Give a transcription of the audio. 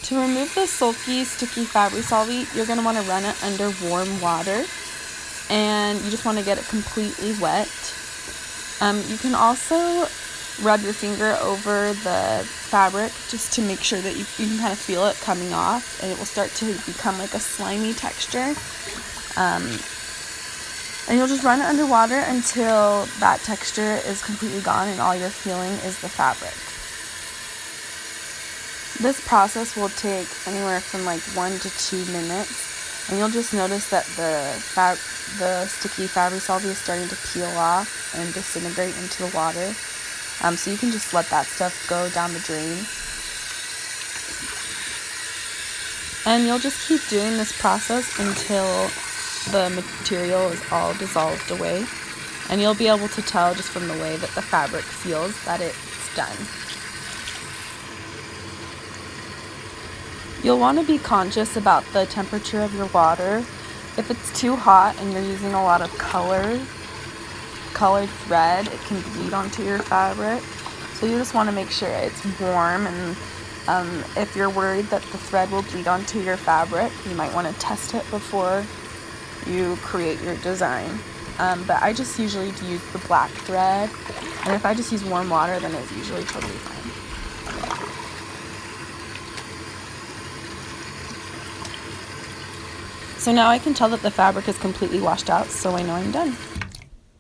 To remove the Sulky Sticky Fabri-Solvy, you're going to want to run it under warm water, and you just want to get it completely wet. You can also rub your finger over the fabric just to make sure that you can kind of feel it coming off, and it will start to become like a slimy texture. And you'll just run it under water until that texture is completely gone and all you're feeling is the fabric. This process will take anywhere from like 1 to 2 minutes, and you'll just notice that the sticky Fabri-Solvy is starting to peel off and disintegrate into the water. So you can just let that stuff go down the drain. And you'll just keep doing this process until the material is all dissolved away. And you'll be able to tell just from the way that the fabric feels that it's done. You'll want to be conscious about the temperature of your water. If it's too hot and you're using a lot of colored thread, it can bleed onto your fabric. So you just want to make sure it's warm, and if you're worried that the thread will bleed onto your fabric, you might want to test it before you create your design. But I just usually use the black thread, and if I just use warm water, then it's usually totally fine. So now I can tell that the fabric is completely washed out, so I know I'm done.